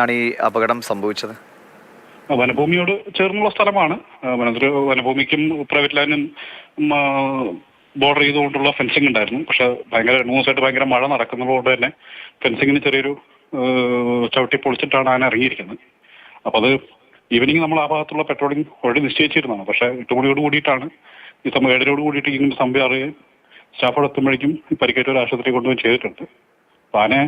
ാണ് ഈ അപകടം സംഭവിച്ചത്? വനഭൂമിയോട് ചേർന്നുള്ള സ്ഥലമാണ്. വനഭൂമിക്കും പ്രൈവറ്റ് ലാൻഡിനും ബോർഡർ ചെയ്തുകൊണ്ടുള്ള ഫെൻസിംഗ് ഉണ്ടായിരുന്നു. പക്ഷെ ഭയങ്കര 2 ദിവസമായിട്ട് ഭയങ്കര മഴ നടക്കുന്നതുകൊണ്ട് തന്നെ ഫെൻസിങ്ങിന് ചെറിയൊരു ചവിട്ടി പൊളിച്ചിട്ടാണ് ആന ഇറങ്ങിയിരിക്കുന്നത്. അപ്പോൾ അത് ഈവനിങ് നമ്മൾ ആ ഭാഗത്തുള്ള പെട്രോളിംഗ് ഓൾറെഡി നിശ്ചയിച്ചിരുന്നതാണ്. പക്ഷേ 8 മണിയോട് കൂടിയിട്ടാണ് ഈ സംഭവം 7 കൂടിയിട്ട് ഇങ്ങനെ സംഭവം അറിയുകയും സ്റ്റാഫോട് എത്തുമ്പോഴേക്കും പരിക്കേറ്റ ഒരു ആശുപത്രി കൊണ്ടുപോയി ചെയ്തിട്ടുണ്ട്. അപ്പോൾ ആനയെ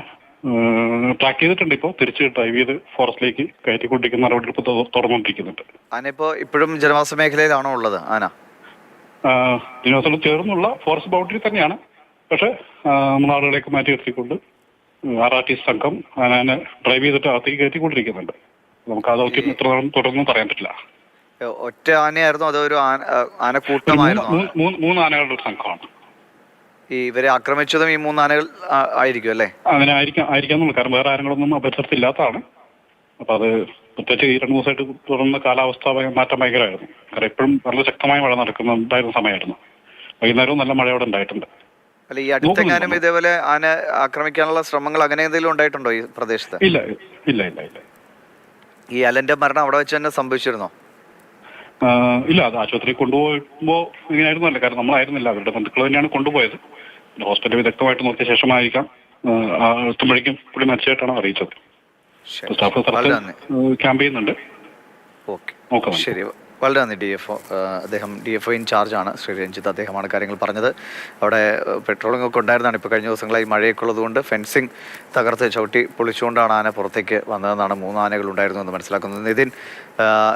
ട്രാക്ക് ചെയ്തിട്ടുണ്ട്. ഇപ്പോൾ തിരിച്ച് ഡ്രൈവ് ചെയ്ത് ഫോറസ്റ്റിലേക്ക് കയറ്റിക്കൊണ്ടിരിക്കുന്ന നടപടി ഇപ്പോൾ തുടർന്നുകൊണ്ടിരിക്കുന്നുണ്ട്. ആന ഇപ്പോൾ ഇപ്പോഴും ജനവാസ മേഖലയിലാണോ ഉള്ളത്? ആന ജനവാസത്തോട് ചേർന്നുള്ള ഫോറസ്റ്റ് ബൗണ്ടറി തന്നെയാണ്. പക്ഷേ നമ്മുടെ ആളുകളെയൊക്കെ മാറ്റി നിർത്തിക്കൊണ്ട് RRT സംഘം ആനയെ ഡ്രൈവ് ചെയ്തിട്ട് അകത്തേക്ക് കയറ്റിക്കൊണ്ടിരിക്കുന്നുണ്ട്. നമുക്ക് ആ ദൗത്യം എത്ര നാളും തുടർന്നും പറയാൻ പറ്റില്ല. ഒറ്റ ആനയായിരുന്നു അതോ ഒരു ആനക്കൂട്ടമായിരുന്നു? 3 ആനകളുടെ ഒരു സംഘമാണ്. ഈ ഇവരെ ആക്രമിച്ചതും ഈ 3 ആനകൾ ആയിരിക്കും അല്ലേ? അങ്ങനെ ആയിരിക്കാന്നുള്ളൂ. കാരണം വേറെ ആനകളൊന്നും പരിസരത്തില്ലാത്തതാണ്. അപ്പൊ അത് പ്രത്യേകിച്ച് ഈ 2 ദിവസമായിട്ട് തുടർന്ന കാലാവസ്ഥ മാറ്റം ഭയങ്കരമായിരുന്നു. കാരണം എപ്പോഴും വളരെ ശക്തമായ മഴ നടക്കുന്നുണ്ടായിരുന്ന സമയമായിരുന്നു. വൈകുന്നേരവും നല്ല മഴ അവിടെ ഉണ്ടായിട്ടുണ്ട്. അല്ല, ഈ അടുത്തെങ്ങാനും ഇതേപോലെ ആന ആക്രമിക്കാനുള്ള ശ്രമങ്ങൾ അങ്ങനെ എന്തെങ്കിലും ഉണ്ടായിട്ടുണ്ടോ ഈ പ്രദേശത്ത്? ഇല്ല ഇല്ല ഇല്ല ഇല്ല. ഈ അലന്റെ മരണം അവിടെ വെച്ച് തന്നെ സംഭവിച്ചിരുന്നോ? ഇല്ല, അത് ആശുപത്രിയിൽ കൊണ്ടുപോകുമ്പോൾ ഇങ്ങനെയായിരുന്നല്ലോ. കാരണം നമ്മളായിരുന്നില്ല, അവരുടെ ബന്ധുക്കൾ തന്നെയാണ് കൊണ്ടുപോയത്. ഹോസ്പിറ്റൽ വിദഗ്ധമായിട്ട് നോക്കിയ ശേഷമായിരിക്കാം എത്തുമ്പോഴേക്കും പുള്ളി മരിച്ചതായിട്ടാണ് അറിയിച്ചത്. സ്റ്റാഫ് ക്യാമ്പ് ചെയ്യുന്നുണ്ട്. ഓക്കെ, ശരി. വളരെ നന്ദി. അദ്ദേഹം DFO ഇൻചാർജാണ് ശ്രീ രഞ്ജിത്ത്. അദ്ദേഹമാണ് കാര്യങ്ങൾ പറഞ്ഞത്. അവിടെ പെട്രോളിംഗ് ഒക്കെ ഉണ്ടായിരുന്നതാണ്. ഇപ്പോൾ കഴിഞ്ഞ ദിവസങ്ങളായി മഴയൊക്കെ ഉള്ളതുകൊണ്ട് ഫെൻസിങ് തകർത്ത് ചവിട്ടി പൊളിച്ചുകൊണ്ടാണ് ആന പുറത്തേക്ക് വന്നതെന്നാണ്. 3 ആനകൾ ഉണ്ടായിരുന്നു എന്ന് മനസ്സിലാക്കുന്നത്. നിതിൻ,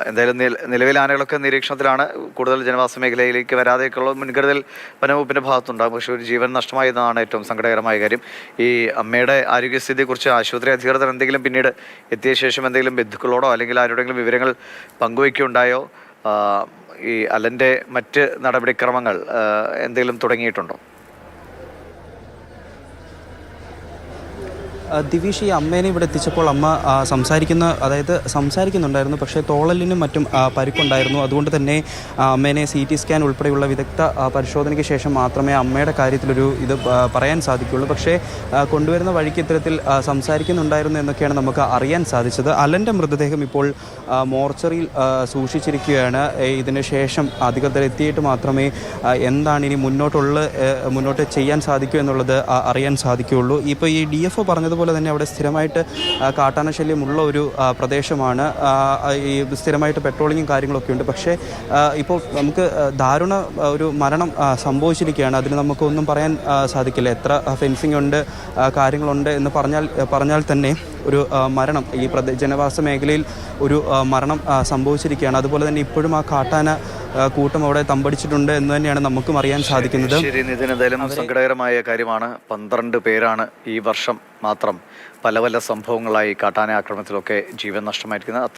എന്തായാലും നിലവിൽ ആനകളൊക്കെ നിരീക്ഷണത്തിലാണ്. കൂടുതൽ ജനവാസ മേഖലയിലേക്ക് വരാതെയൊക്കെയുള്ള മുൻകരുതൽ വനംവകുപ്പിൻ്റെ ഭാഗത്തുണ്ടാകും. പക്ഷേ ഒരു ജീവൻ നഷ്ടമായതാണ് ഏറ്റവും സങ്കടകരമായ കാര്യം. ഈ അമ്മയുടെ ആരോഗ്യസ്ഥിതിയെക്കുറിച്ച് ആശുപത്രി അധികൃതർ എന്തെങ്കിലും പിന്നീട് എത്തിയ ശേഷം എന്തെങ്കിലും ബന്ധുക്കളോടോ അല്ലെങ്കിൽ ആരുടെയെങ്കിലും വിവരങ്ങൾ പങ്കുവയ്ക്കുകയുണ്ടായോ? ഈ അലൻ്റെ മറ്റ് നടപടിക്രമങ്ങൾ എന്തെങ്കിലും തുടങ്ങിയിട്ടുണ്ടോ? ദിവിഷ്, ഈ അമ്മേനെ ഇവിടെ എത്തിച്ചപ്പോൾ അമ്മ സംസാരിക്കുന്നുണ്ടായിരുന്നു. പക്ഷേ തോളലിനും മറ്റും പരിക്കുണ്ടായിരുന്നു. അതുകൊണ്ട് തന്നെ അമ്മേനെ CT സ്കാൻ ഉൾപ്പെടെയുള്ള വിദഗ്ധ പരിശോധനയ്ക്ക് ശേഷം മാത്രമേ അമ്മയുടെ കാര്യത്തിലൊരു ഇത് പറയാൻ സാധിക്കുകയുള്ളൂ. പക്ഷേ കൊണ്ടുവരുന്ന വഴിക്ക് ഇത്തരത്തിൽ സംസാരിക്കുന്നുണ്ടായിരുന്നു എന്നൊക്കെയാണ് നമുക്ക് അറിയാൻ സാധിച്ചത്. അലൻ്റെ മൃതദേഹം ഇപ്പോൾ മോർച്ചറിയിൽ സൂക്ഷിച്ചിരിക്കുകയാണ്. ഇതിന് ശേഷം അധികൃതർ എത്തിയിട്ട് മാത്രമേ എന്താണ് ഇനി മുന്നോട്ട് ചെയ്യാൻ സാധിക്കൂ എന്നുള്ളത് അറിയാൻ സാധിക്കുകയുള്ളൂ. ഇപ്പോൾ ഈ DFO പറഞ്ഞതുപോലെ തന്നെ അവിടെ സ്ഥിരമായിട്ട് കാട്ടാന ശല്യമുള്ള ഒരു പ്രദേശമാണ്. ഈ സ്ഥിരമായിട്ട് പെട്രോളിങ്ങും കാര്യങ്ങളൊക്കെ ഉണ്ട്. പക്ഷേ ഇപ്പോൾ നമുക്ക് ദാരുണ ഒരു മരണം സംഭവിച്ചിരിക്കുകയാണ്. അതിന് നമുക്കൊന്നും പറയാൻ സാധിക്കില്ല. എത്ര ഫെൻസിങ് ഉണ്ട്, കാര്യങ്ങളുണ്ട് എന്ന് പറഞ്ഞാൽ തന്നെ ഒരു മരണം ഈ ജനവാസ മേഖലയിൽ ഒരു മരണം സംഭവിച്ചിരിക്കുകയാണ്. അതുപോലെ തന്നെ ഇപ്പോഴും ആ കാട്ടാന കൂട്ടം അവിടെ തമ്പടിച്ചിട്ടുണ്ട് എന്ന് തന്നെയാണ് നമുക്കും അറിയാൻ സാധിക്കുന്നത്. ശരി നിതിൻ, എന്തായാലും സങ്കടകരമായ കാര്യമാണ്. 12 പേരാണ് ഈ വർഷം മാത്രം പല സംഭവങ്ങളായി കാട്ടാന ആക്രമണത്തിലൊക്കെ ജീവൻ നഷ്ടമായിരിക്കുന്നത്.